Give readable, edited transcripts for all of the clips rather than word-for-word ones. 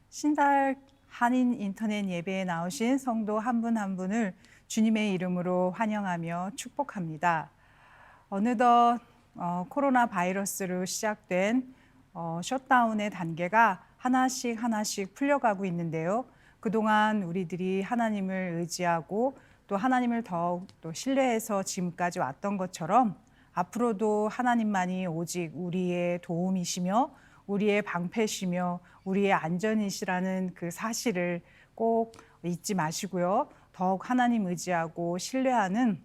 신달 한인 인터넷 예배에 나오신 성도 한 분 한 분을 주님의 이름으로 환영하며 축복합니다. 어느덧 코로나 바이러스로 시작된 셧다운의 단계가 하나씩 하나씩 풀려가고 있는데요. 그동안 우리들이 하나님을 의지하고 또 하나님을 더욱 또 신뢰해서 지금까지 왔던 것처럼 앞으로도 하나님만이 오직 우리의 도움이시며 우리의 방패시며 우리의 안전이시라는 그 사실을 꼭 잊지 마시고요. 더욱 하나님 의지하고 신뢰하는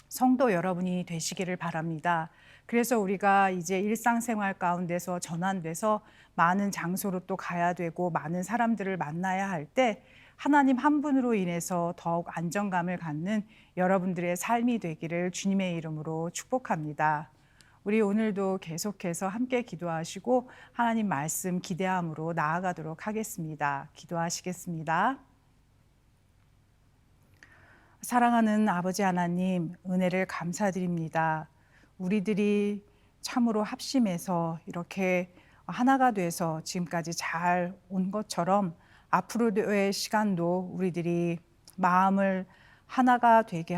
성도 여러분이 되시기를 바랍니다. 그래서 우리가 이제 일상생활 가운데서 전환돼서 많은 장소로 또 가야 되고 많은 사람들을 만나야 할 때 하나님 한 분으로 인해서 더욱 안정감을 갖는 여러분들의 삶이 되기를 주님의 이름으로 축복합니다. 우리 오늘도 계속해서 함께 기도하시고 하나님 말씀 기대함으로 나아가도록 하겠습니다. 기도하시겠습니다. 사랑하는 아버지 하나님, 은혜를 감사드립니다. 우리들이 참으로 합심해서 이렇게 하나가 돼서 지금까지 잘 온 것처럼 앞으로의 시간도 우리들이 마음을 하나가 되게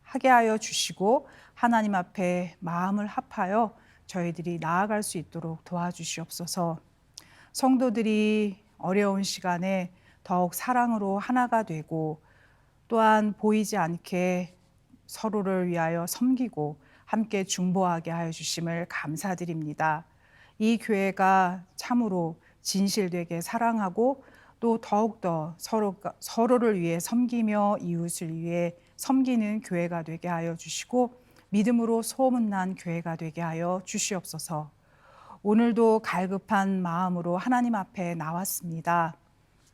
하게 하여 주시고 하나님 앞에 마음을 합하여 저희들이 나아갈 수 있도록 도와주시옵소서. 성도들이 어려운 시간에 더욱 사랑으로 하나가 되고 또한 보이지 않게 서로를 위하여 섬기고 함께 중보하게 하여 주심을 감사드립니다. 이 교회가 참으로 진실되게 사랑하고 또 더욱더 서로를 위해 섬기며 이웃을 위해 섬기는 교회가 되게 하여 주시고 믿음으로 소문난 교회가 되게 하여 주시옵소서. 오늘도 갈급한 마음으로 하나님 앞에 나왔습니다.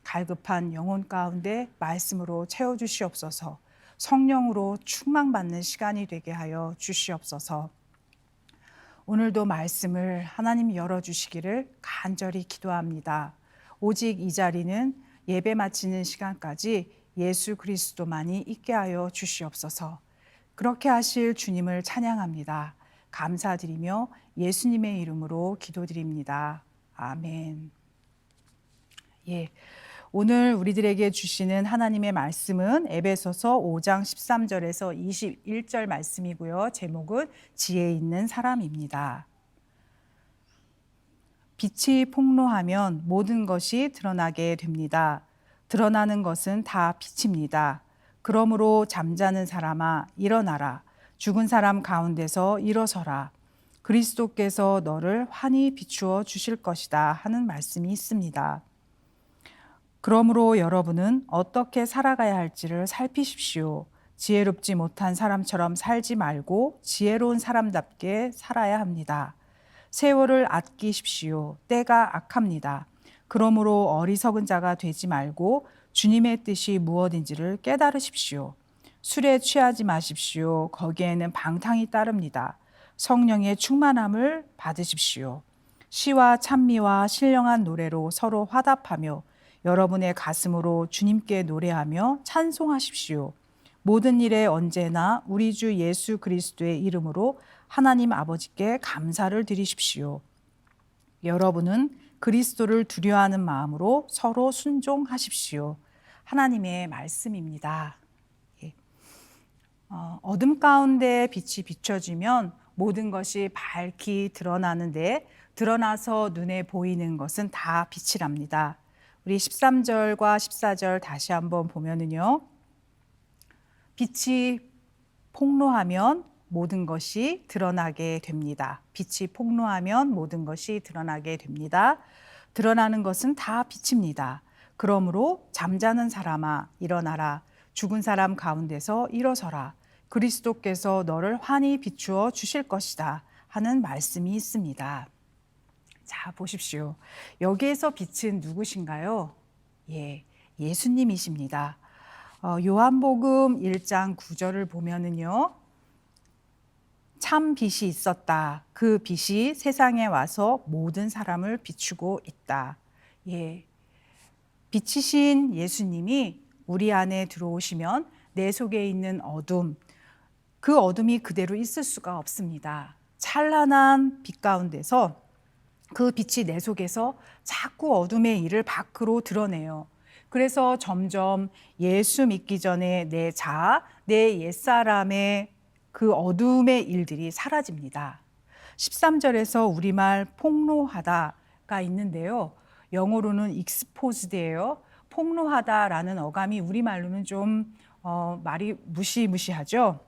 갈급한 영혼 가운데 말씀으로 채워주시옵소서. 성령으로 충만받는 시간이 되게 하여 주시옵소서. 오늘도 말씀을 하나님 열어주시기를 간절히 기도합니다. 오직 이 자리는 예배 마치는 시간까지 예수 그리스도만이 있게 하여 주시옵소서. 그렇게 하실 주님을 찬양합니다. 감사드리며 예수님의 이름으로 기도드립니다. 아멘. 오늘 우리들에게 주시는 하나님의 말씀은 에베소서 5장 13절에서 21절 말씀이고요. 제목은 지혜 있는 사람입니다. 빛이 폭로하면 모든 것이 드러나게 됩니다. 드러나는 것은 다 빛입니다. 그러므로 잠자는 사람아 일어나라. 죽은 사람 가운데서 일어서라. 그리스도께서 너를 환히 비추어 주실 것이다 하는 말씀이 있습니다. 그러므로 여러분은 어떻게 살아가야 할지를 살피십시오. 지혜롭지 못한 사람처럼 살지 말고 지혜로운 사람답게 살아야 합니다. 세월을 아끼십시오. 때가 악합니다. 그러므로 어리석은 자가 되지 말고 주님의 뜻이 무엇인지를 깨달으십시오. 술에 취하지 마십시오. 거기에는 방탕이 따릅니다. 성령의 충만함을 받으십시오. 시와 찬미와 신령한 노래로 서로 화답하며 여러분의 가슴으로 주님께 노래하며 찬송하십시오. 모든 일에 언제나 우리 주 예수 그리스도의 이름으로 하나님 아버지께 감사를 드리십시오. 여러분은 그리스도를 두려워하는 마음으로 서로 순종하십시오. 하나님의 말씀입니다. 어둠 가운데 빛이 비춰지면 모든 것이 밝히 드러나는데 드러나서 눈에 보이는 것은 다 빛이랍니다. 우리 13절과 14절 다시 한번 보면은요. 빛이 폭로하면 모든 것이 드러나게 됩니다. 빛이 폭로하면 모든 것이 드러나게 됩니다. 드러나는 것은 다 빛입니다. 그러므로 잠자는 사람아 일어나라. 죽은 사람 가운데서 일어서라. 그리스도께서 너를 환히 비추어 주실 것이다 하는 말씀이 있습니다. 자, 보십시오. 여기에서 빛은 누구신가요? 예수님이십니다. 요한복음 1장 9절을 보면은요. 참 빛이 있었다. 그 빛이 세상에 와서 모든 사람을 비추고 있다. 빛이신 예수님이 우리 안에 들어오시면 내 속에 있는 어둠, 그 어둠이 그대로 있을 수가 없습니다. 찬란한 빛 가운데서 그 빛이 내 속에서 자꾸 어둠의 일을 밖으로 드러내요. 그래서 점점 예수 믿기 전에 내 자아, 내 옛사람의 그 어둠의 일들이 사라집니다. 13절에서 우리말 폭로하다가 있는데요. 영어로는 exposed예요. 폭로하다라는 어감이 우리말로는 좀 말이 무시무시하죠.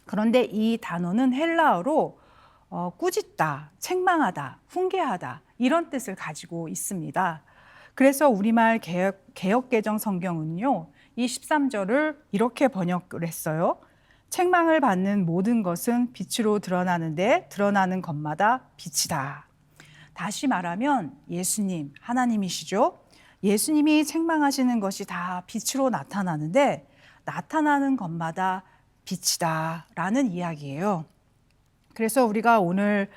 그런데 이 단어는 헬라어로 꾸짖다, 책망하다, 훈계하다 이런 뜻을 가지고 있습니다. 그래서 우리말 개역개정 성경은요, 이 13절을 이렇게 번역을 했어요. 책망을 받는 모든 것은 빛으로 드러나는데 드러나는 것마다 빛이다. 다시 말하면 예수님, 하나님이시죠. 예수님이 책망하시는 것이 다 빛으로 나타나는데 나타나는 것마다 빛이다 라는 이야기예요. 그래서 우리가 오늘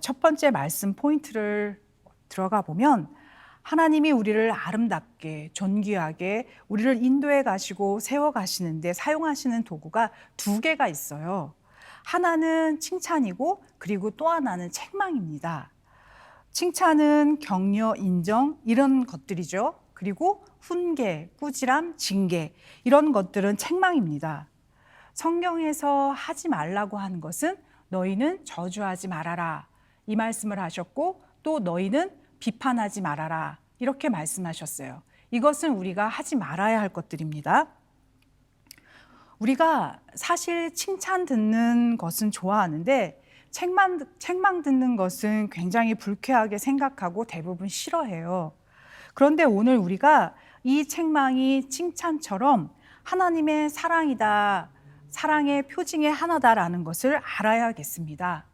첫 번째 말씀 포인트를 들어가 보면 하나님이 우리를 아름답게 존귀하게 우리를 인도해 가시고 세워 가시는데 사용하시는 도구가 두 개가 있어요. 하나는 칭찬이고 그리고 또 하나는 책망입니다. 칭찬은 격려, 인정 이런 것들이죠. 그리고 훈계, 꾸지람, 징계 이런 것들은 책망입니다. 성경에서 하지 말라고 한 것은 너희는 저주하지 말아라 이 말씀을 하셨고 또 너희는 비판하지 말아라 이렇게 말씀하셨어요. 이것은 우리가 하지 말아야 할 것들입니다. 우리가 사실 칭찬 듣는 것은 좋아하는데 책망 듣는 것은 굉장히 불쾌하게 생각하고 대부분 싫어해요. 그런데 오늘 우리가 이 책망이 칭찬처럼 하나님의 사랑이다, 사랑의 표징의 하나다라는 것을 알아야겠습니다.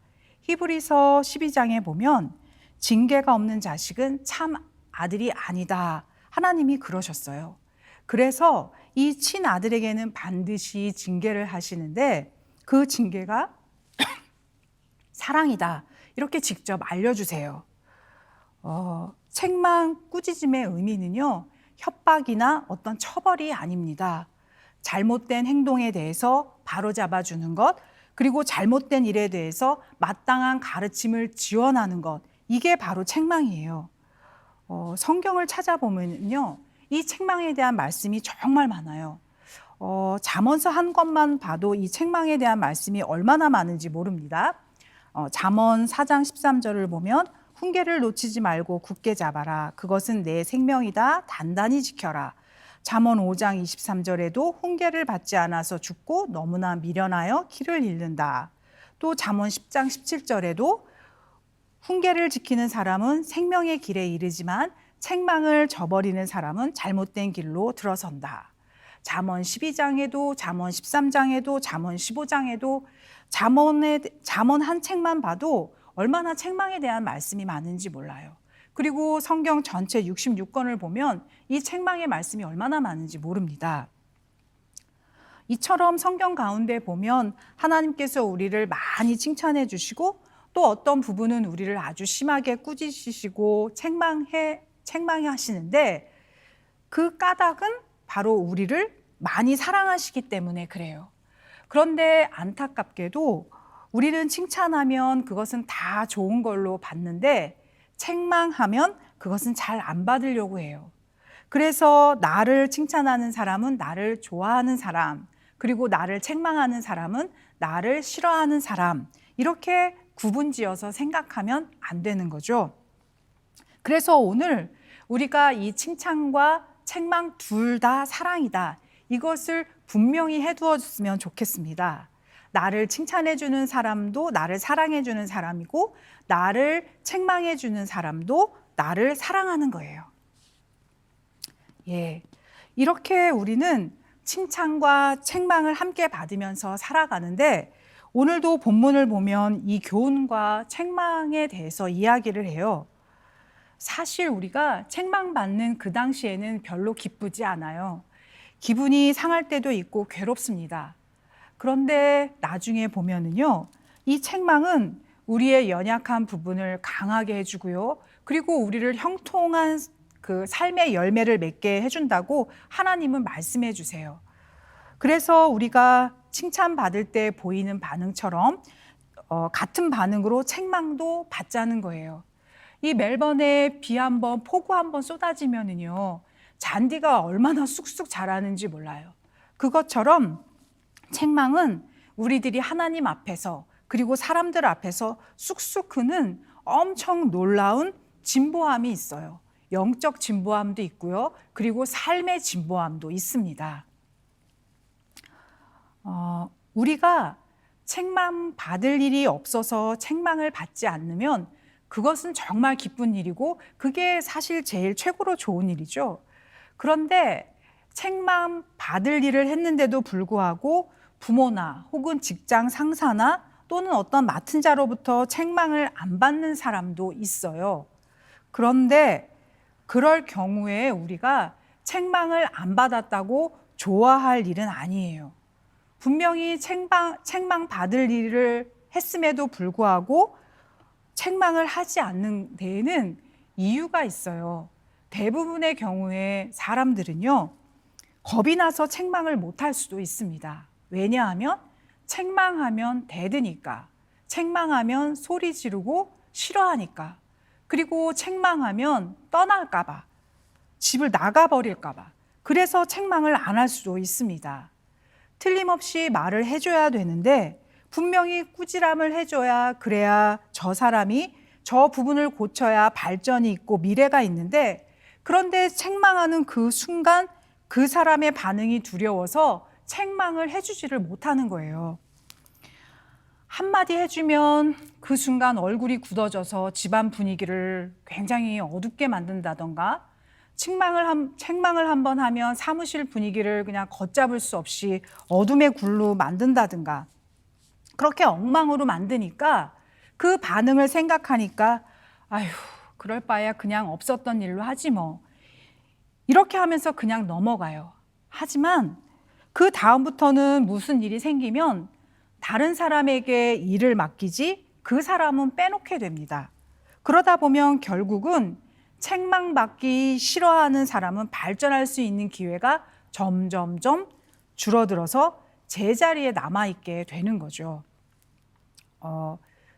히브리서 12장에 보면 징계가 없는 자식은 참 아들이 아니다. 하나님이 그러셨어요. 그래서 이 친아들에게는 반드시 징계를 하시는데 그 징계가 사랑이다. 이렇게 직접 알려주세요. 책망, 꾸짖음의 의미는요, 협박이나 어떤 처벌이 아닙니다. 잘못된 행동에 대해서 바로잡아주는 것, 그리고 잘못된 일에 대해서 마땅한 가르침을 지원하는 것, 이게 바로 책망이에요. 성경을 찾아보면요, 이 책망에 대한 말씀이 정말 많아요. 잠언서 한 것만 봐도 이 책망에 대한 말씀이 얼마나 많은지 모릅니다. 잠언 4장 13절을 보면 훈계를 놓치지 말고 굳게 잡아라. 그것은 내 생명이다. 단단히 지켜라. 잠언 5장 23절에도 훈계를 받지 않아서 죽고 너무나 미련하여 길을 잃는다. 또 잠언 10장 17절에도 훈계를 지키는 사람은 생명의 길에 이르지만 책망을 저버리는 사람은 잘못된 길로 들어선다. 잠언 12장에도 잠언 13장에도 잠언 15장에도 잠언 한 책만 봐도 얼마나 책망에 대한 말씀이 많은지 몰라요. 그리고 성경 전체 66권을 보면 이 책망의 말씀이 얼마나 많은지 모릅니다. 이처럼 성경 가운데 보면 하나님께서 우리를 많이 칭찬해 주시고 또 어떤 부분은 우리를 아주 심하게 꾸짖으시고 책망하시는데 그 까닭은 바로 우리를 많이 사랑하시기 때문에 그래요. 그런데 안타깝게도 우리는 칭찬하면 그것은 다 좋은 걸로 받는데 책망하면 그것은 잘 안 받으려고 해요. 그래서 나를 칭찬하는 사람은 나를 좋아하는 사람, 그리고 나를 책망하는 사람은 나를 싫어하는 사람, 이렇게 구분지어서 생각하면 안 되는 거죠. 그래서 오늘 우리가 이 칭찬과 책망 둘 다 사랑이다. 이것을 분명히 해두었으면 좋겠습니다. 나를 칭찬해주는 사람도 나를 사랑해주는 사람이고 나를 책망해주는 사람도 나를 사랑하는 거예요. 예, 이렇게 우리는 칭찬과 책망을 함께 받으면서 살아가는데 오늘도 본문을 보면 이 교훈과 책망에 대해서 이야기를 해요. 사실 우리가 책망받는 그 당시에는 별로 기쁘지 않아요. 기분이 상할 때도 있고 괴롭습니다. 그런데 나중에 보면은요, 이 책망은 우리의 연약한 부분을 강하게 해주고요. 그리고 우리를 형통한 그 삶의 열매를 맺게 해준다고 하나님은 말씀해 주세요. 그래서 우리가 칭찬받을 때 보이는 반응처럼 같은 반응으로 책망도 받자는 거예요. 이 멜번에 비 한 번, 폭우 한 번 쏟아지면은요, 잔디가 얼마나 쑥쑥 자라는지 몰라요. 그것처럼 책망은 우리들이 하나님 앞에서 그리고 사람들 앞에서 쑥쑥 크는 엄청 놀라운 진보함이 있어요. 영적 진보함도 있고요. 그리고 삶의 진보함도 있습니다. 우리가 책망 받을 일이 없어서 책망을 받지 않으면 그것은 정말 기쁜 일이고 그게 사실 제일 최고로 좋은 일이죠. 그런데 책망 받을 일을 했는데도 불구하고 부모나 혹은 직장 상사나 또는 어떤 맡은 자로부터 책망을 안 받는 사람도 있어요. 그런데 그럴 경우에 우리가 책망을 안 받았다고 좋아할 일은 아니에요. 분명히 책망 받을 일을 했음에도 불구하고 책망을 하지 않는 데에는 이유가 있어요. 대부분의 경우에 사람들은요, 겁이 나서 책망을 못할 수도 있습니다. 왜냐하면 책망하면 대드니까, 책망하면 소리 지르고 싫어하니까, 그리고 책망하면 떠날까봐, 집을 나가버릴까봐, 그래서 책망을 안 할 수도 있습니다. 틀림없이 말을 해줘야 되는데 분명히 꾸지람을 해줘야 그래야 저 사람이 저 부분을 고쳐야 발전이 있고 미래가 있는데, 그런데 책망하는 그 순간 그 사람의 반응이 두려워서 책망을 해주지를 못하는 거예요. 한마디 해주면 그 순간 얼굴이 굳어져서 집안 분위기를 굉장히 어둡게 만든다던가, 책망을 한 번 하면 사무실 분위기를 그냥 걷잡을 수 없이 어둠의 굴로 만든다든가, 그렇게 엉망으로 만드니까 그 반응을 생각하니까 아휴, 그럴 바에야 그냥 없었던 일로 하지 뭐, 이렇게 하면서 그냥 넘어가요. 하지만 그 다음부터는 무슨 일이 생기면 다른 사람에게 일을 맡기지 그 사람은 빼놓게 됩니다. 그러다 보면 결국은 책망받기 싫어하는 사람은 발전할 수 있는 기회가 점점점 줄어들어서 제자리에 남아있게 되는 거죠.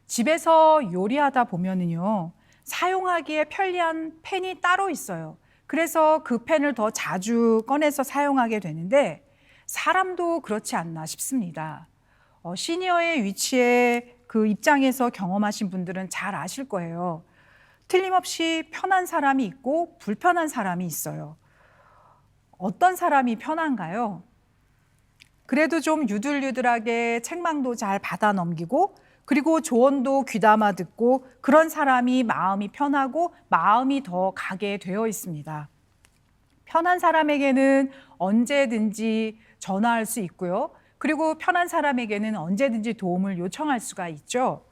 집에서 요리하다 보면은요, 사용하기에 편리한 팬이 따로 있어요. 그래서 그 팬을 더 자주 꺼내서 사용하게 되는데 사람도 그렇지 않나 싶습니다. 시니어의 위치에 그 입장에서 경험하신 분들은 잘 아실 거예요. 틀림없이 편한 사람이 있고 불편한 사람이 있어요. 어떤 사람이 편한가요? 그래도 좀 유들유들하게 책망도 잘 받아 넘기고 그리고 조언도 귀담아 듣고 그런 사람이 마음이 편하고 마음이 더 가게 되어 있습니다. 편한 사람에게는 언제든지 전화할 수 있고요. 그리고 편한 사람에게는 언제든지 도움을 요청할 수가 있죠.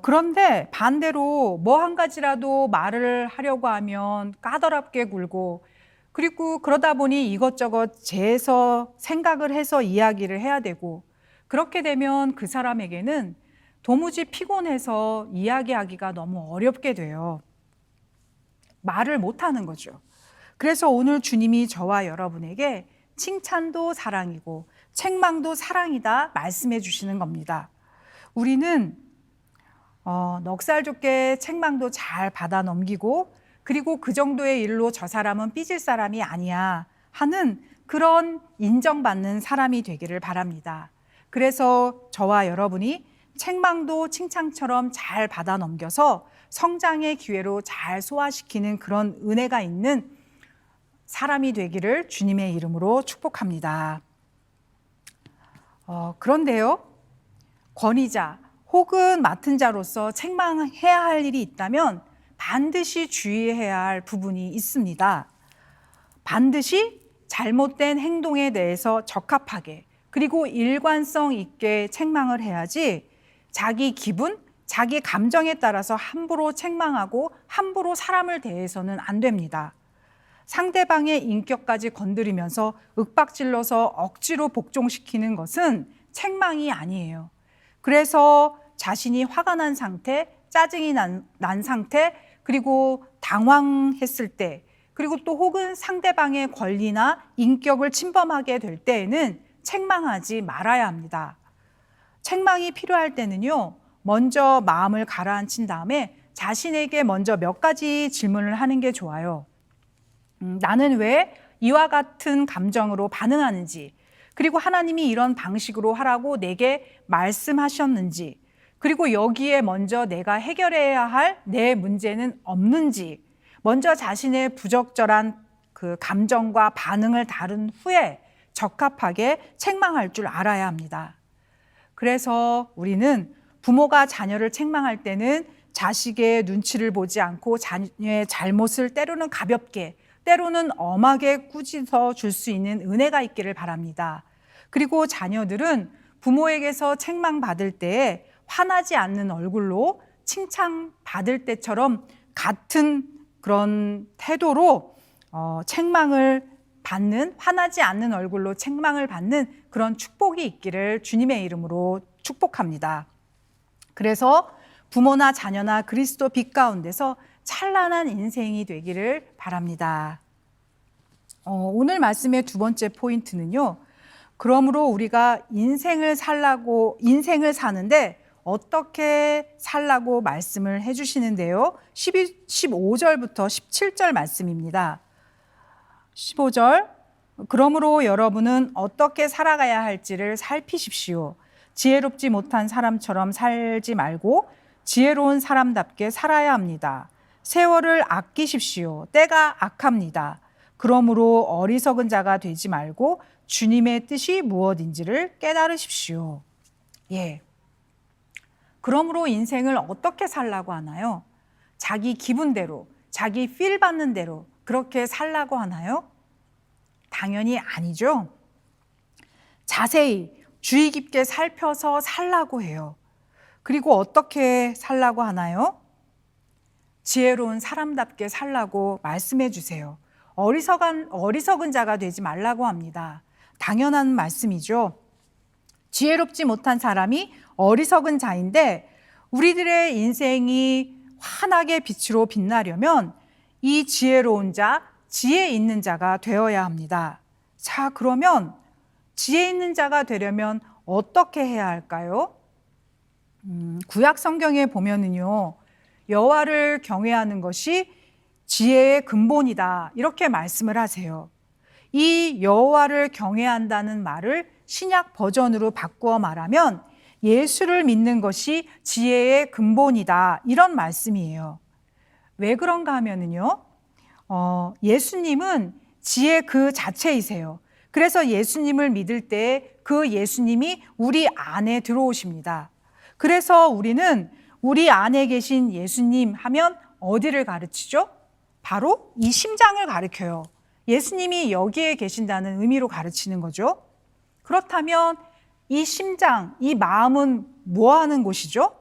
그런데 반대로 뭐 한 가지라도 말을 하려고 하면 까다롭게 굴고, 그리고 그러다 보니 이것저것 재서 생각을 해서 이야기를 해야 되고, 그렇게 되면 그 사람에게는 도무지 피곤해서 이야기하기가 너무 어렵게 돼요. 말을 못하는 거죠. 그래서 오늘 주님이 저와 여러분에게 칭찬도 사랑이고 책망도 사랑이다 말씀해 주시는 겁니다. 우리는 넉살 좋게 책망도 잘 받아 넘기고 그리고 그 정도의 일로 저 사람은 삐질 사람이 아니야 하는 그런 인정받는 사람이 되기를 바랍니다. 그래서 저와 여러분이 책망도 칭찬처럼 잘 받아 넘겨서 성장의 기회로 잘 소화시키는 그런 은혜가 있는 사람이 되기를 주님의 이름으로 축복합니다. 그런데요, 권위자 혹은 맡은 자로서 책망해야 할 일이 있다면 반드시 주의해야 할 부분이 있습니다. 반드시 잘못된 행동에 대해서 적합하게 그리고 일관성 있게 책망을 해야지 자기 기분, 자기 감정에 따라서 함부로 책망하고 함부로 사람을 대해서는 안 됩니다. 상대방의 인격까지 건드리면서 윽박질러서 억지로 복종시키는 것은 책망이 아니에요. 그래서 자신이 화가 난 상태, 짜증이 난 상태, 그리고 당황했을 때, 그리고 또 혹은 상대방의 권리나 인격을 침범하게 될 때에는 책망하지 말아야 합니다. 책망이 필요할 때는요, 먼저 마음을 가라앉힌 다음에 자신에게 먼저 몇 가지 질문을 하는 게 좋아요. 나는 왜 이와 같은 감정으로 반응하는지, 그리고 하나님이 이런 방식으로 하라고 내게 말씀하셨는지, 그리고 여기에 먼저 내가 해결해야 할 내 문제는 없는지, 먼저 자신의 부적절한 그 감정과 반응을 다룬 후에 적합하게 책망할 줄 알아야 합니다. 그래서 우리는 부모가 자녀를 책망할 때는 자식의 눈치를 보지 않고 자녀의 잘못을 때로는 가볍게, 때로는 엄하게 꾸짖어 줄 수 있는 은혜가 있기를 바랍니다. 그리고 자녀들은 부모에게서 책망받을 때에 화나지 않는 얼굴로 칭찬받을 때처럼 같은 그런 태도로 책망을 받는, 화나지 않는 얼굴로 책망을 받는 그런 축복이 있기를 주님의 이름으로 축복합니다. 그래서 부모나 자녀나 그리스도 빛 가운데서 찬란한 인생이 되기를 바랍니다. 오늘 말씀의 두 번째 포인트는요. 그러므로 우리가 인생을 사는데 어떻게 살라고 말씀을 해주시는데요. 15절부터 17절 말씀입니다. 15절, 그러므로 여러분은 어떻게 살아가야 할지를 살피십시오. 지혜롭지 못한 사람처럼 살지 말고 지혜로운 사람답게 살아야 합니다. 세월을 아끼십시오. 때가 악합니다. 그러므로 어리석은 자가 되지 말고 주님의 뜻이 무엇인지를 깨달으십시오. 예. 그러므로 인생을 어떻게 살라고 하나요? 자기 기분대로, 자기 필 받는 대로 그렇게 살라고 하나요? 당연히 아니죠. 자세히 주의 깊게 살펴서 살라고 해요. 그리고 어떻게 살라고 하나요? 지혜로운 사람답게 살라고 말씀해 주세요. 어리석은 자가 되지 말라고 합니다. 당연한 말씀이죠. 지혜롭지 못한 사람이 어리석은 자인데 우리들의 인생이 환하게 빛으로 빛나려면 이 지혜로운 자, 지혜 있는 자가 되어야 합니다. 자, 그러면 지혜 있는 자가 되려면 어떻게 해야 할까요? 구약 성경에 보면은요, 여호와를 경외하는 것이 지혜의 근본이다 이렇게 말씀을 하세요. 이 여호와를 경외한다는 말을 신약 버전으로 바꾸어 말하면 예수를 믿는 것이 지혜의 근본이다 이런 말씀이에요. 왜 그런가 하면은요, 예수님은 지혜 그 자체이세요. 그래서 예수님을 믿을 때 그 예수님이 우리 안에 들어오십니다. 그래서 우리는 우리 안에 계신 예수님 하면 어디를 가르치죠? 바로 이 심장을 가리켜요. 예수님이 여기에 계신다는 의미로 가르치는 거죠. 그렇다면 이 심장, 이 마음은 뭐 하는 곳이죠?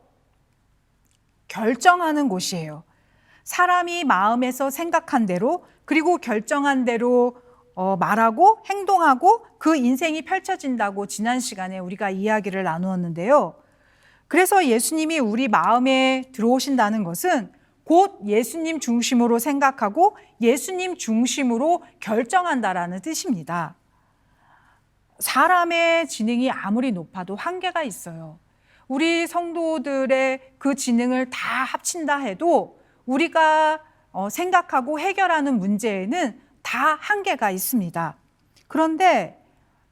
결정하는 곳이에요. 사람이 마음에서 생각한 대로 그리고 결정한 대로 말하고 행동하고 그 인생이 펼쳐진다고 지난 시간에 우리가 이야기를 나누었는데요. 그래서 예수님이 우리 마음에 들어오신다는 것은 곧 예수님 중심으로 생각하고 예수님 중심으로 결정한다라는 뜻입니다. 사람의 지능이 아무리 높아도 한계가 있어요. 우리 성도들의 그 지능을 다 합친다 해도 우리가 생각하고 해결하는 문제에는 다 한계가 있습니다. 그런데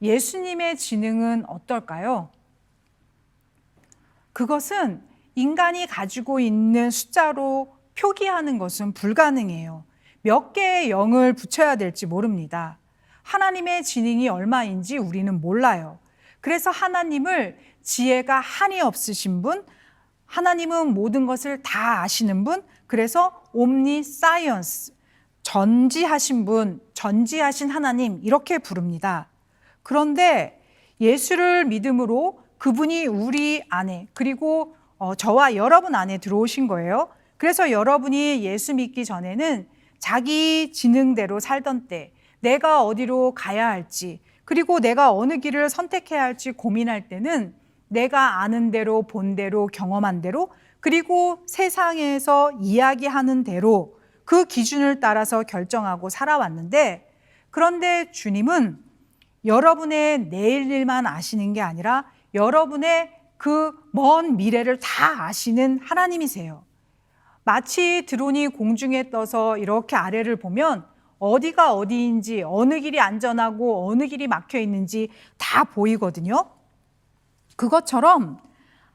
예수님의 지능은 어떨까요? 그것은 인간이 가지고 있는 숫자로 표기하는 것은 불가능해요. 몇 개의 0을 붙여야 될지 모릅니다. 하나님의 지능이 얼마인지 우리는 몰라요. 그래서 하나님을 지혜가 한이 없으신 분, 하나님은 모든 것을 다 아시는 분, 그래서 옴니사이언스, 전지하신 분, 전지하신 하나님 이렇게 부릅니다. 그런데 예수를 믿음으로 그분이 우리 안에 그리고 저와 여러분 안에 들어오신 거예요. 그래서 여러분이 예수 믿기 전에는 자기 지능대로 살던 때 내가 어디로 가야 할지 그리고 내가 어느 길을 선택해야 할지 고민할 때는 내가 아는 대로 본 대로 경험한 대로 그리고 세상에서 이야기하는 대로 그 기준을 따라서 결정하고 살아왔는데 그런데 주님은 여러분의 내일 일만 아시는 게 아니라 여러분의 그 먼 미래를 다 아시는 하나님이세요. 마치 드론이 공중에 떠서 이렇게 아래를 보면 어디가 어디인지, 어느 길이 안전하고 어느 길이 막혀 있는지 다 보이거든요. 그것처럼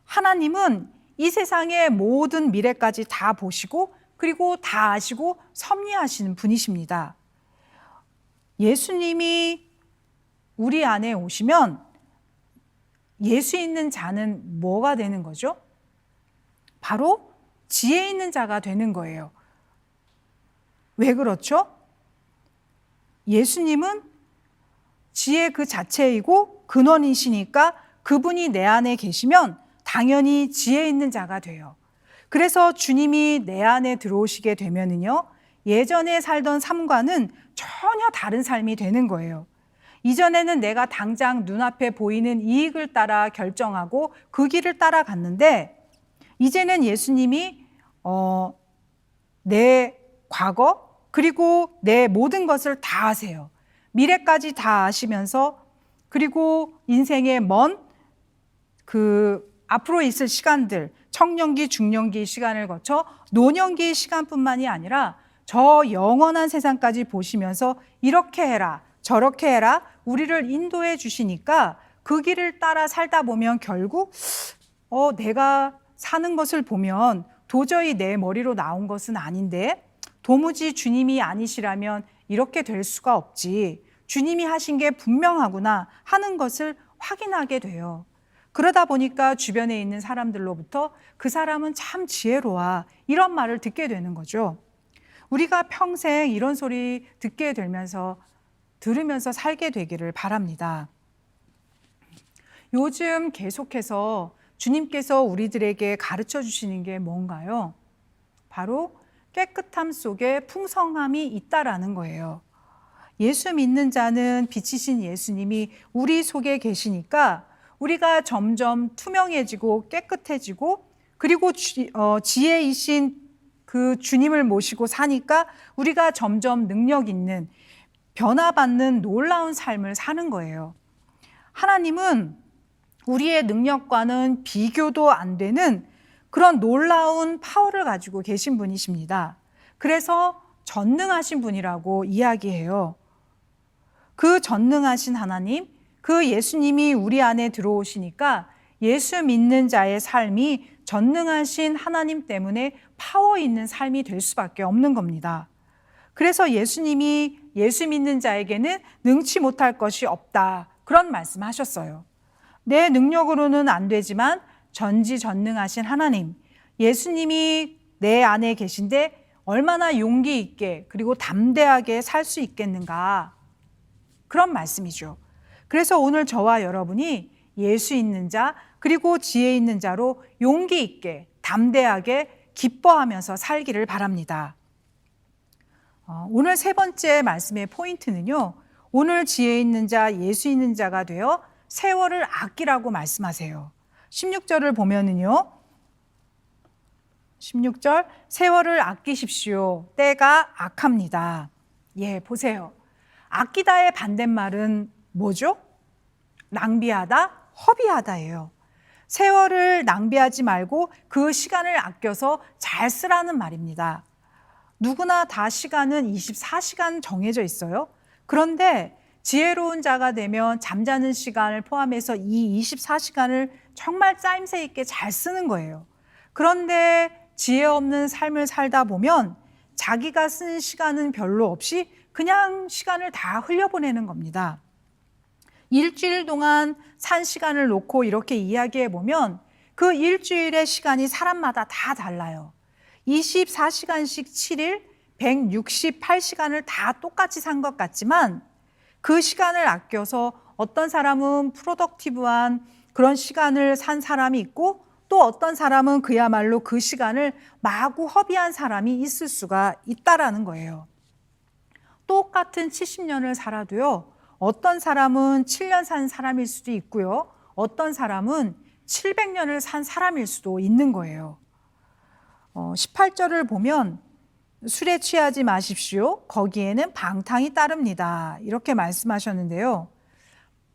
하나님은 이 세상의 모든 미래까지 다 보시고 그리고 다 아시고 섭리하시는 분이십니다. 예수님이 우리 안에 오시면 예수 있는 자는 뭐가 되는 거죠? 바로 지혜 있는 자가 되는 거예요. 왜 그렇죠? 예수님은 지혜 그 자체이고 근원이시니까 그분이 내 안에 계시면 당연히 지혜 있는 자가 돼요. 그래서 주님이 내 안에 들어오시게 되면은요, 예전에 살던 삶과는 전혀 다른 삶이 되는 거예요. 이전에는 내가 당장 눈앞에 보이는 이익을 따라 결정하고 그 길을 따라갔는데, 이제는 예수님이 내 과거 그리고 내 모든 것을 다 아세요. 미래까지 다 아시면서 그리고 인생의 먼 앞으로 있을 시간들, 청년기, 중년기 시간을 거쳐 노년기 시간뿐만이 아니라 저 영원한 세상까지 보시면서 이렇게 해라, 저렇게 해라, 우리를 인도해 주시니까 그 길을 따라 살다 보면 결국 내가 사는 것을 보면 도저히 내 머리로 나온 것은 아닌데 도무지 주님이 아니시라면 이렇게 될 수가 없지. 주님이 하신 게 분명하구나 하는 것을 확인하게 돼요. 그러다 보니까 주변에 있는 사람들로부터 그 사람은 참 지혜로워 이런 말을 듣게 되는 거죠. 우리가 평생 이런 소리 들으면서 살게 되기를 바랍니다. 요즘 계속해서 주님께서 우리들에게 가르쳐 주시는 게 뭔가요? 바로 깨끗함 속에 풍성함이 있다라는 거예요. 예수 믿는 자는 빛이신 예수님이 우리 속에 계시니까 우리가 점점 투명해지고 깨끗해지고 그리고 지혜이신 그 주님을 모시고 사니까 우리가 점점 능력 있는 변화받는 놀라운 삶을 사는 거예요. 하나님은 우리의 능력과는 비교도 안 되는 그런 놀라운 파워를 가지고 계신 분이십니다. 그래서 전능하신 분이라고 이야기해요. 그 전능하신 하나님, 그 예수님이 우리 안에 들어오시니까 예수 믿는 자의 삶이 전능하신 하나님 때문에 파워 있는 삶이 될 수밖에 없는 겁니다. 그래서 예수님이 예수 믿는 자에게는 능치 못할 것이 없다. 그런 말씀하셨어요. 내 능력으로는 안 되지만 전지전능하신 하나님, 예수님이 내 안에 계신데 얼마나 용기 있게 그리고 담대하게 살 수 있겠는가. 그런 말씀이죠. 그래서 오늘 저와 여러분이 예수 있는 자 그리고 지혜 있는 자로 용기 있게 담대하게 기뻐하면서 살기를 바랍니다. 오늘 세 번째 말씀의 포인트는요. 오늘 지혜 있는 자, 예수 있는 자가 되어 세월을 아끼라고 말씀하세요. 16절을 보면은요. 16절 세월을 아끼십시오. 때가 악합니다. 예, 보세요. 아끼다의 반대말은 뭐죠? 낭비하다, 허비하다예요. 세월을 낭비하지 말고 그 시간을 아껴서 잘 쓰라는 말입니다. 누구나 다 시간은 24시간 정해져 있어요. 그런데 지혜로운 자가 되면 잠자는 시간을 포함해서 이 24시간을 정말 짜임새 있게 잘 쓰는 거예요. 그런데 지혜 없는 삶을 살다 보면 자기가 쓴 시간은 별로 없이 그냥 시간을 다 흘려보내는 겁니다. 일주일 동안 산 시간을 놓고 이렇게 이야기해 보면 그 일주일의 시간이 사람마다 다 달라요. 24시간씩 7일, 168시간을 다 똑같이 산 것 같지만 그 시간을 아껴서 어떤 사람은 프로덕티브한 그런 시간을 산 사람이 있고 또 어떤 사람은 그야말로 그 시간을 마구 허비한 사람이 있을 수가 있다라는 거예요. 똑같은 70년을 살아도요. 어떤 사람은 7년 산 사람일 수도 있고요. 어떤 사람은 700년을 산 사람일 수도 있는 거예요. 18절을 보면 술에 취하지 마십시오. 거기에는 방탕이 따릅니다. 이렇게 말씀하셨는데요.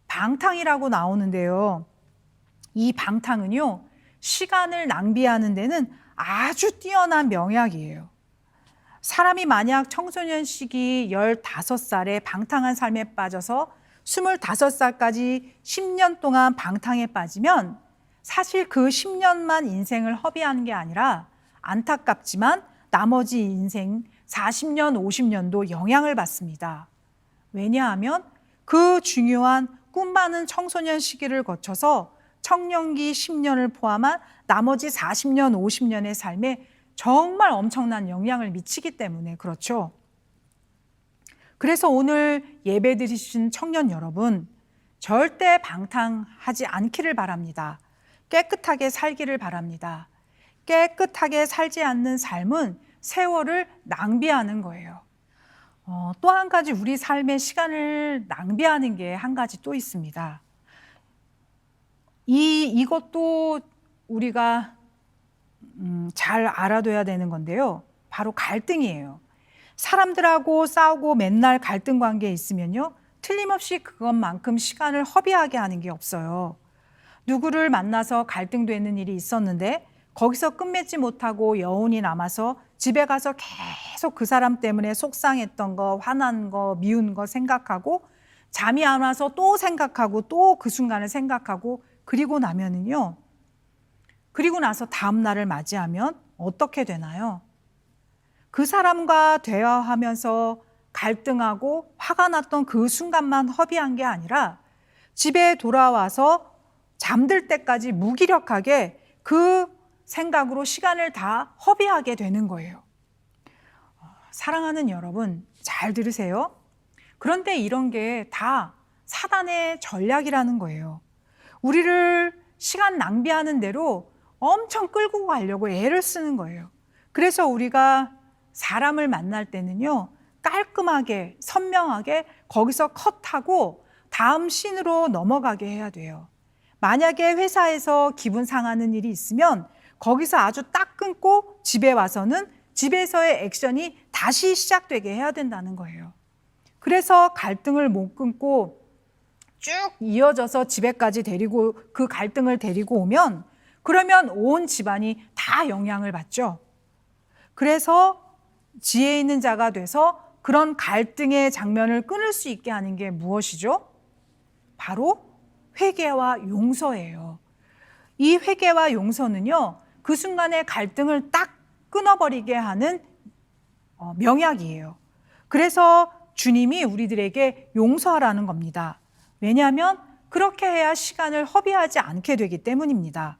방탕이라고 나오는데요. 이 방탕은요. 시간을 낭비하는 데는 아주 뛰어난 명약이에요. 사람이 만약 청소년 시기 15살에 방탕한 삶에 빠져서 25살까지 10년 동안 방탕에 빠지면 사실 그 10년만 인생을 허비한 게 아니라 안타깝지만 나머지 인생 40년, 50년도 영향을 받습니다. 왜냐하면 그 중요한 꿈 많은 청소년 시기를 거쳐서 청년기 10년을 포함한 나머지 40년, 50년의 삶에 정말 엄청난 영향을 미치기 때문에 그렇죠. 그래서 오늘 예배 드리신 청년 여러분, 절대 방탕하지 않기를 바랍니다. 깨끗하게 살기를 바랍니다. 깨끗하게 살지 않는 삶은 세월을 낭비하는 거예요. 또 한 가지 우리 삶의 시간을 낭비하는 게 한 가지 또 있습니다. 이것도 우리가 잘 알아둬야 되는 건데요. 바로 갈등이에요. 사람들하고 싸우고 맨날 갈등 관계에 있으면요, 틀림없이 그것만큼 시간을 허비하게 하는 게 없어요. 누구를 만나서 갈등되는 일이 있었는데 거기서 끝맺지 못하고 여운이 남아서 집에 가서 계속 그 사람 때문에 속상했던 거, 화난 거, 미운 거 생각하고 잠이 안 와서 또 생각하고 또 그 순간을 생각하고 그리고 나면은요, 그리고 나서 다음 날을 맞이하면 어떻게 되나요? 그 사람과 대화하면서 갈등하고 화가 났던 그 순간만 허비한 게 아니라 집에 돌아와서 잠들 때까지 무기력하게 그 생각으로 시간을 다 허비하게 되는 거예요. 사랑하는 여러분, 잘 들으세요. 그런데 이런 게 다 사단의 전략이라는 거예요. 우리를 시간 낭비하는 대로 엄청 끌고 가려고 애를 쓰는 거예요. 그래서 우리가 사람을 만날 때는요, 깔끔하게, 선명하게 거기서 컷하고 다음 씬으로 넘어가게 해야 돼요. 만약에 회사에서 기분 상하는 일이 있으면 거기서 아주 딱 끊고 집에 와서는 집에서의 액션이 다시 시작되게 해야 된다는 거예요. 그래서 갈등을 못 끊고 쭉 이어져서 집에까지 그 갈등을 데리고 오면 그러면 온 집안이 다 영향을 받죠. 그래서 지혜 있는 자가 돼서 그런 갈등의 장면을 끊을 수 있게 하는 게 무엇이죠? 바로 회개와 용서예요. 이 회개와 용서는요, 그 순간의 갈등을 딱 끊어버리게 하는 명약이에요. 그래서 주님이 우리들에게 용서하라는 겁니다. 왜냐하면 그렇게 해야 시간을 허비하지 않게 되기 때문입니다.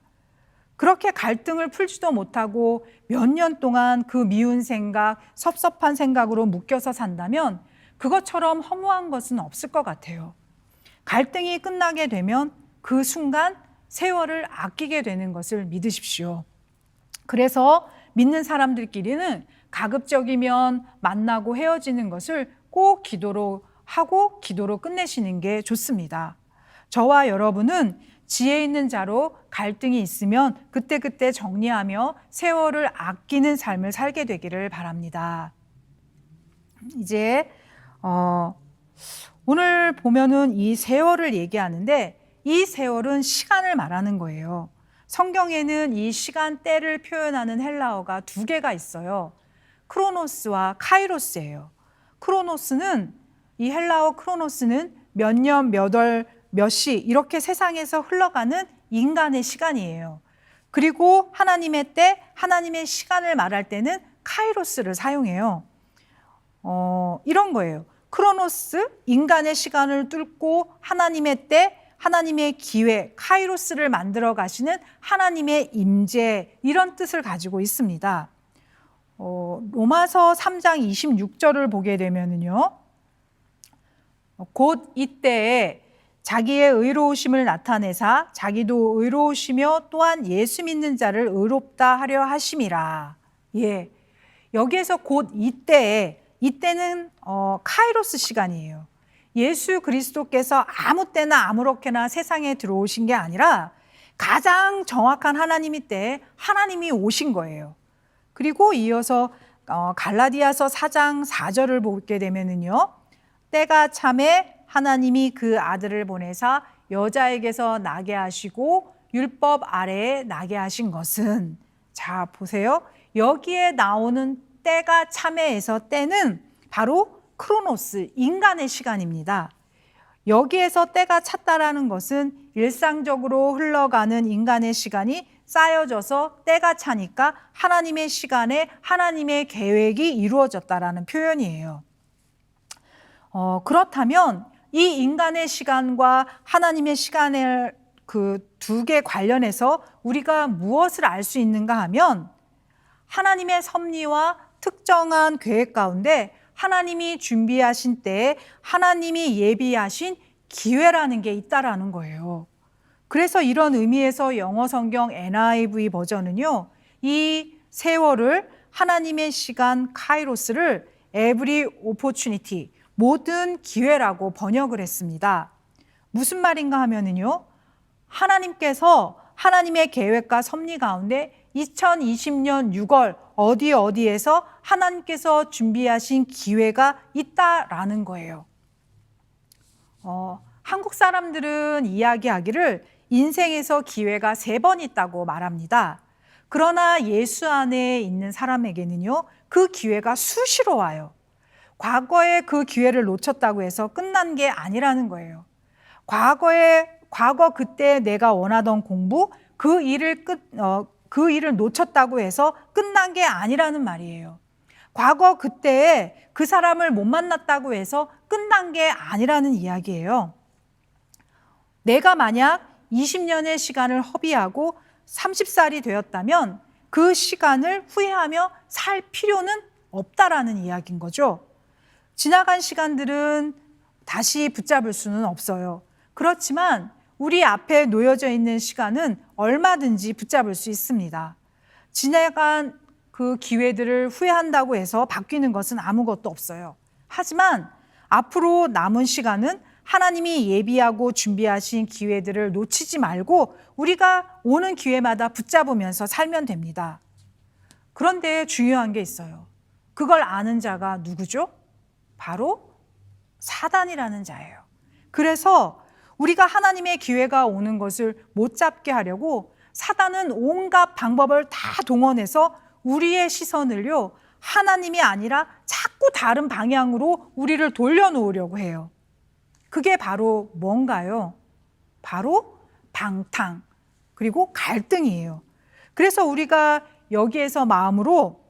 그렇게 갈등을 풀지도 못하고 몇 년 동안 그 미운 생각, 섭섭한 생각으로 묶여서 산다면 그것처럼 허무한 것은 없을 것 같아요. 갈등이 끝나게 되면 그 순간 세월을 아끼게 되는 것을 믿으십시오. 그래서 믿는 사람들끼리는 가급적이면 만나고 헤어지는 것을 꼭 기도로 하고 기도로 끝내시는 게 좋습니다. 저와 여러분은 지혜 있는 자로 갈등이 있으면 그때그때 정리하며 세월을 아끼는 삶을 살게 되기를 바랍니다. 이제 오늘 보면은 이 세월을 얘기하는데 이 세월은 시간을 말하는 거예요. 성경에는 이 시간대를 표현하는 헬라어가 두 개가 있어요. 크로노스와 카이로스예요. 크로노스는 이 헬라어 크로노스는 몇 년, 몇 월, 몇 시 이렇게 세상에서 흘러가는 인간의 시간이에요. 그리고 하나님의 때, 하나님의 시간을 말할 때는 카이로스를 사용해요. 이런 거예요. 크로노스, 인간의 시간을 뚫고 하나님의 때, 하나님의 기회, 카이로스를 만들어 가시는 하나님의 임재, 이런 뜻을 가지고 있습니다. 로마서 3장 26절을 보게 되면은요, 곧 이때에 자기의 의로우심을 나타내사 자기도 의로우시며 또한 예수 믿는 자를 의롭다 하려 하심이라. 예, 여기에서 곧 이때는 카이로스 시간이에요. 예수 그리스도께서 아무 때나 아무렇게나 세상에 들어오신 게 아니라 가장 정확한 하나님의 때에 하나님이 오신 거예요. 그리고 이어서 갈라디아서 4장 4절을 보게 되면은요, 때가 참에 하나님이 그 아들을 보내사 여자에게서 나게 하시고 율법 아래에 나게 하신 것은, 자, 보세요. 여기에 나오는 때가 참회에서 때는 바로 크로노스, 인간의 시간입니다. 여기에서 때가 찼다라는 것은 일상적으로 흘러가는 인간의 시간이 쌓여져서 때가 차니까 하나님의 시간에 하나님의 계획이 이루어졌다라는 표현이에요. 그렇다면 이 인간의 시간과 하나님의 시간을 그 두 개 관련해서 우리가 무엇을 알 수 있는가 하면 하나님의 섭리와 특정한 계획 가운데 하나님이 준비하신 때에 하나님이 예비하신 기회라는 게 있다라는 거예요. 그래서 이런 의미에서 영어 성경 NIV 버전은요, 이 세월을 하나님의 시간 카이로스를 every opportunity, 모든 기회라고 번역을 했습니다. 무슨 말인가 하면은요, 하나님께서 하나님의 계획과 섭리 가운데 2020년 6월 어디에서 하나님께서 준비하신 기회가 있다라는 거예요. 한국 사람들은 이야기하기를 인생에서 기회가 3번 있다고 말합니다. 그러나 예수 안에 있는 사람에게는요, 그 기회가 수시로 와요. 과거에 그 기회를 놓쳤다고 해서 끝난 게 아니라는 거예요. 과거 그때 내가 원하던 공부, 그 일을 놓쳤다고 해서 끝난 게 아니라는 말이에요. 과거 그때에 그 사람을 못 만났다고 해서 끝난 게 아니라는 이야기예요. 내가 만약 20년의 시간을 허비하고 30살이 되었다면 그 시간을 후회하며 살 필요는 없다라는 이야기인 거죠. 지나간 시간들은 다시 붙잡을 수는 없어요. 그렇지만 우리 앞에 놓여져 있는 시간은 얼마든지 붙잡을 수 있습니다. 지나간 그 기회들을 후회한다고 해서 바뀌는 것은 아무것도 없어요. 하지만 앞으로 남은 시간은 하나님이 예비하고 준비하신 기회들을 놓치지 말고 우리가 오는 기회마다 붙잡으면서 살면 됩니다. 그런데 중요한 게 있어요. 그걸 아는 자가 누구죠? 바로 사단이라는 자예요. 그래서 우리가 하나님의 기회가 오는 것을 못 잡게 하려고 사단은 온갖 방법을 다 동원해서 우리의 시선을요, 하나님이 아니라 자꾸 다른 방향으로 우리를 돌려놓으려고 해요. 그게 바로 뭔가요? 바로 방탕, 그리고 갈등이에요. 그래서 우리가 여기에서 마음으로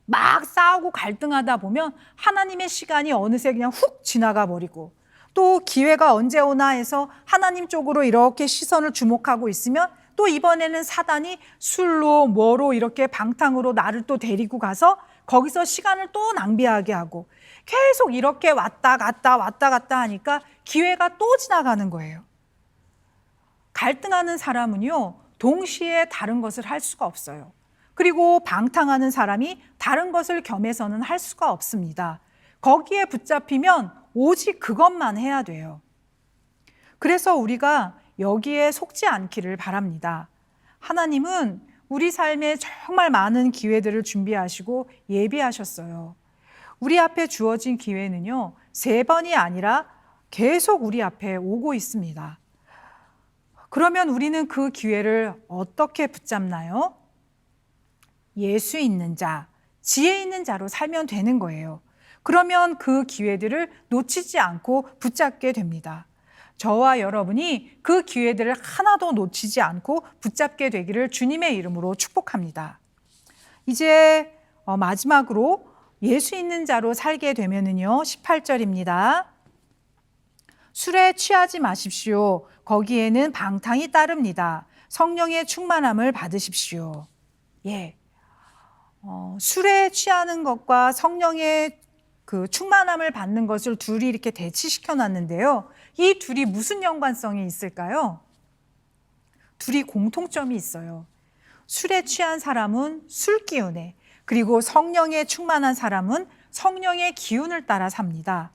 막 싸우고 갈등하다 보면 하나님의 시간이 어느새 그냥 훅 지나가 버리고 또 기회가 언제 오나 해서 하나님 쪽으로 이렇게 시선을 주목하고 있으면 또 이번에는 사단이 술로 뭐로 이렇게 방탕으로 나를 또 데리고 가서 거기서 시간을 또 낭비하게 하고 계속 이렇게 왔다 갔다 하니까 기회가 또 지나가는 거예요. 갈등하는 사람은요, 동시에 다른 것을 할 수가 없어요. 그리고 방탕하는 사람이 다른 것을 겸해서는 할 수가 없습니다. 거기에 붙잡히면 오직 그것만 해야 돼요. 그래서 우리가 여기에 속지 않기를 바랍니다. 하나님은 우리 삶에 정말 많은 기회들을 준비하시고 예비하셨어요. 우리 앞에 주어진 기회는요, 3번이 아니라 계속 우리 앞에 오고 있습니다. 그러면 우리는 그 기회를 어떻게 붙잡나요? 예수 있는 자, 지혜 있는 자로 살면 되는 거예요. 그러면 그 기회들을 놓치지 않고 붙잡게 됩니다. 저와 여러분이 그 기회들을 하나도 놓치지 않고 붙잡게 되기를 주님의 이름으로 축복합니다. 이제 마지막으로 예수 있는 자로 살게 되면은요, 18절입니다. 술에 취하지 마십시오. 거기에는 방탕이 따릅니다. 성령의 충만함을 받으십시오. 예. 술에 취하는 것과 성령의 그 충만함을 받는 것을 둘이 이렇게 대치시켜 놨는데요. 이 둘이 무슨 연관성이 있을까요? 둘이 공통점이 있어요. 술에 취한 사람은 술 기운에, 그리고 성령에 충만한 사람은 성령의 기운을 따라 삽니다.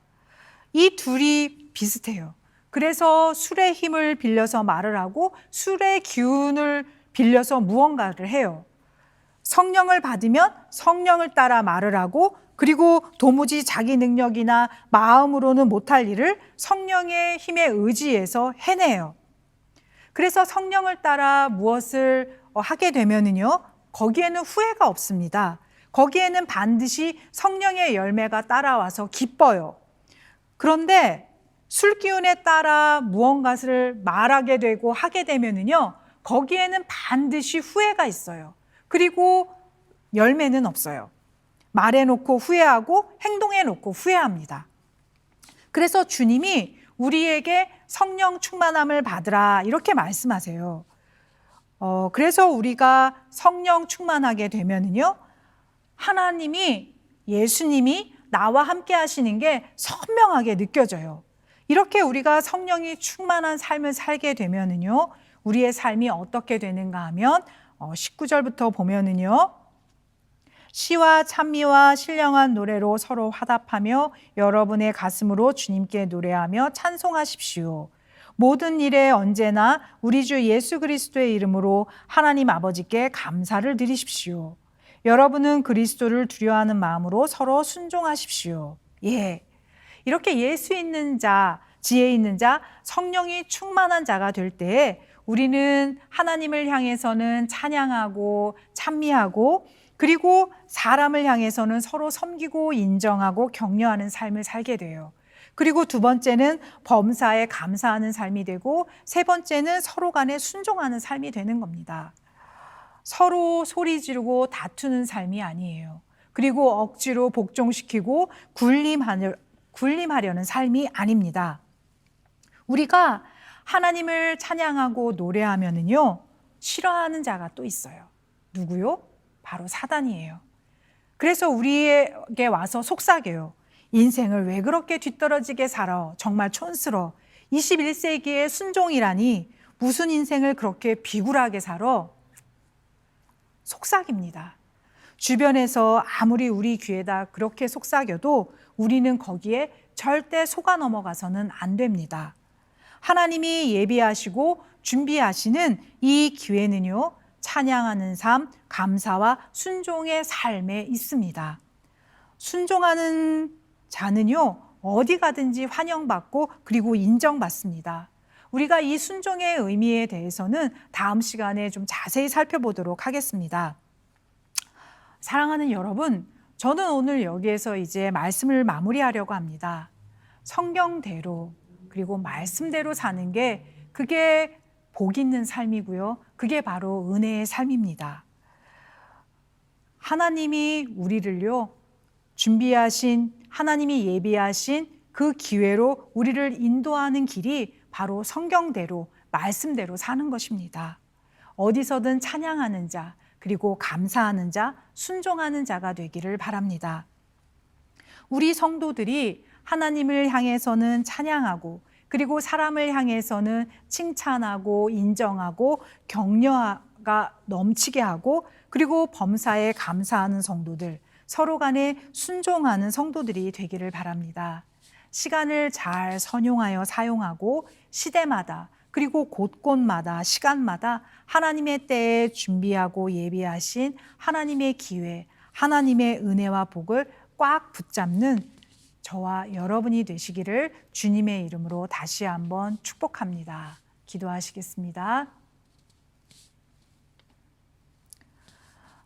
이 둘이 비슷해요. 그래서 술의 힘을 빌려서 말을 하고 술의 기운을 빌려서 무언가를 해요. 성령을 받으면 성령을 따라 말을 하고 그리고 도무지 자기 능력이나 마음으로는 못할 일을 성령의 힘에 의지해서 해내요. 그래서 성령을 따라 무엇을 하게 되면은요, 거기에는 후회가 없습니다. 거기에는 반드시 성령의 열매가 따라와서 기뻐요. 그런데 술 기운에 따라 무언가를 말하게 되고 하게 되면은요, 거기에는 반드시 후회가 있어요. 그리고 열매는 없어요. 말해놓고 후회하고 행동해놓고 후회합니다. 그래서 주님이 우리에게 성령 충만함을 받으라 이렇게 말씀하세요. 그래서 우리가 성령 충만하게 되면은요, 하나님이, 예수님이 나와 함께 하시는 게 선명하게 느껴져요. 이렇게 우리가 성령이 충만한 삶을 살게 되면은요, 우리의 삶이 어떻게 되는가 하면 19절부터 보면은요, 시와 찬미와 신령한 노래로 서로 화답하며 여러분의 가슴으로 주님께 노래하며 찬송하십시오. 모든 일에 언제나 우리 주 예수 그리스도의 이름으로 하나님 아버지께 감사를 드리십시오. 여러분은 그리스도를 두려워하는 마음으로 서로 순종하십시오. 예, 이렇게 예수 있는 자, 지혜 있는 자, 성령이 충만한 자가 될 때에 우리는 하나님을 향해서는 찬양하고 찬미하고, 그리고 사람을 향해서는 서로 섬기고 인정하고 격려하는 삶을 살게 돼요. 그리고 두 번째는 범사에 감사하는 삶이 되고, 세 번째는 서로 간에 순종하는 삶이 되는 겁니다. 서로 소리 지르고 다투는 삶이 아니에요. 그리고 억지로 복종시키고 군림하려는 삶이 아닙니다. 우리가 하나님을 찬양하고 노래하면은요, 싫어하는 자가 또 있어요. 누구요? 바로 사단이에요. 그래서 우리에게 와서 속삭여요. 인생을 왜 그렇게 뒤떨어지게 살아? 정말 촌스러워. 21세기의 순종이라니 무슨 인생을 그렇게 비굴하게 살아? 속삭입니다. 주변에서 아무리 우리 귀에다 그렇게 속삭여도 우리는 거기에 절대 속아 넘어가서는 안 됩니다. 하나님이 예비하시고 준비하시는 이 기회는요, 찬양하는 삶, 감사와 순종의 삶에 있습니다. 순종하는 자는요, 어디 가든지 환영받고 그리고 인정받습니다. 우리가 이 순종의 의미에 대해서는 다음 시간에 좀 자세히 살펴보도록 하겠습니다. 사랑하는 여러분, 저는 오늘 여기에서 이제 말씀을 마무리하려고 합니다. 성경대로 그리고 말씀대로 사는 게, 그게 복 있는 삶이고요. 그게 바로 은혜의 삶입니다. 하나님이 우리를요, 준비하신, 하나님이 예비하신 그 기회로 우리를 인도하는 길이 바로 성경대로, 말씀대로 사는 것입니다. 어디서든 찬양하는 자, 그리고 감사하는 자, 순종하는 자가 되기를 바랍니다. 우리 성도들이 하나님을 향해서는 찬양하고, 그리고 사람을 향해서는 칭찬하고 인정하고 격려가 넘치게 하고, 그리고 범사에 감사하는 성도들, 서로 간에 순종하는 성도들이 되기를 바랍니다. 시간을 잘 선용하여 사용하고, 시대마다 그리고 곳곳마다 시간마다 하나님의 때에 준비하고 예비하신 하나님의 기회, 하나님의 은혜와 복을 꽉 붙잡는 저와 여러분이 되시기를 주님의 이름으로 다시 한번 축복합니다. 기도하시겠습니다.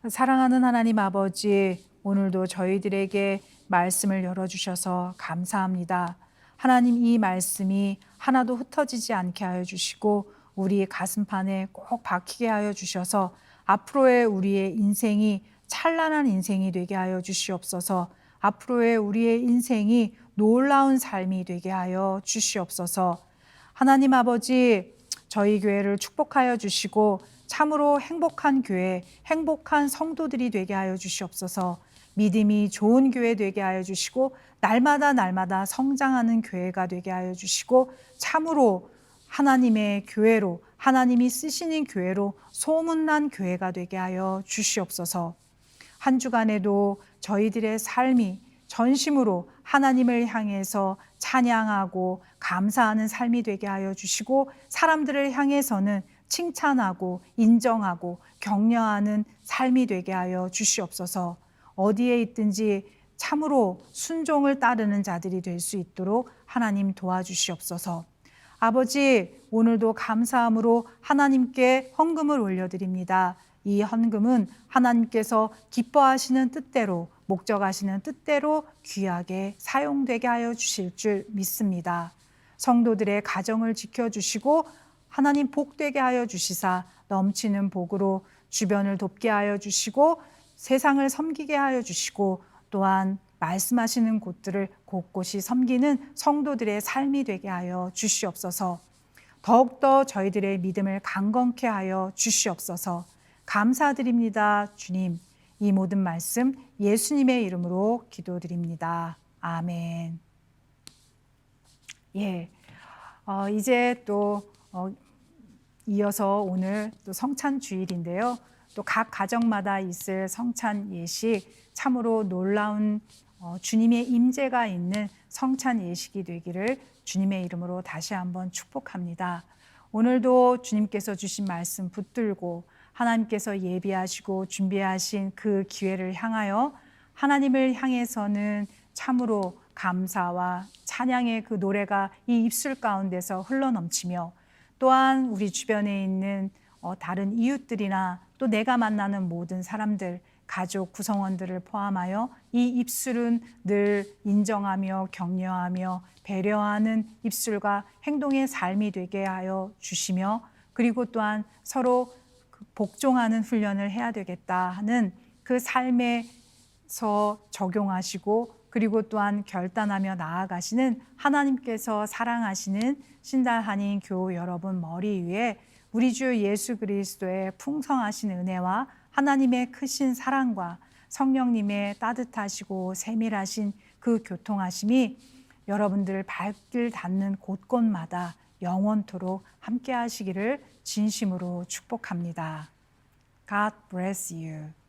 사랑하는 하나님 아버지, 오늘도 저희들에게 말씀을 열어주셔서 감사합니다. 하나님, 이 말씀이 하나도 흩어지지 않게 하여 주시고 우리 가슴판에 꼭 박히게 하여 주셔서 앞으로의 우리의 인생이 찬란한 인생이 되게 하여 주시옵소서. 앞으로의 우리의 인생이 놀라운 삶이 되게 하여 주시옵소서. 하나님 아버지, 저희 교회를 축복하여 주시고 참으로 행복한 교회, 행복한 성도들이 되게 하여 주시옵소서. 믿음이 좋은 교회 되게 하여 주시고 날마다 성장하는 교회가 되게 하여 주시고 참으로 하나님의 교회로, 하나님이 쓰시는 교회로 소문난 교회가 되게 하여 주시옵소서. 한 주간에도 저희들의 삶이 전심으로 하나님을 향해서 찬양하고 감사하는 삶이 되게 하여 주시고, 사람들을 향해서는 칭찬하고 인정하고 격려하는 삶이 되게 하여 주시옵소서. 어디에 있든지 참으로 순종을 따르는 자들이 될 수 있도록 하나님 도와주시옵소서. 아버지, 오늘도 감사함으로 하나님께 헌금을 올려드립니다. 이 헌금은 하나님께서 기뻐하시는 뜻대로, 목적하시는 뜻대로 귀하게 사용되게 하여 주실 줄 믿습니다. 성도들의 가정을 지켜주시고 하나님 복되게 하여 주시사 넘치는 복으로 주변을 돕게 하여 주시고 세상을 섬기게 하여 주시고 또한 말씀하시는 곳들을 곳곳이 섬기는 성도들의 삶이 되게 하여 주시옵소서. 더욱더 저희들의 믿음을 강건케 하여 주시옵소서. 감사드립니다. 주님, 이 모든 말씀 예수님의 이름으로 기도드립니다. 아멘. 이제 또 이어서 오늘 또 성찬 주일인데요. 또 각 가정마다 있을 성찬 예식, 참으로 놀라운 주님의 임재가 있는 성찬 예식이 되기를 주님의 이름으로 다시 한번 축복합니다. 오늘도 주님께서 주신 말씀 붙들고 하나님께서 예비하시고 준비하신 그 기회를 향하여 하나님을 향해서는 참으로 감사와 찬양의 그 노래가 이 입술 가운데서 흘러넘치며 또한 우리 주변에 있는 다른 이웃들이나 또 내가 만나는 모든 사람들, 가족 구성원들을 포함하여 이 입술은 늘 인정하며 격려하며 배려하는 입술과 행동의 삶이 되게 하여 주시며 그리고 또한 서로 복종하는 훈련을 해야 되겠다 하는 그 삶에서 적용하시고 그리고 또한 결단하며 나아가시는 하나님께서 사랑하시는 신달한인 교우 여러분 머리 위에 우리 주 예수 그리스도의 풍성하신 은혜와 하나님의 크신 사랑과 성령님의 따뜻하시고 세밀하신 그 교통하심이 여러분들 발길 닿는 곳곳마다 영원토록 함께 하시기를 진심으로 축복합니다. God bless you.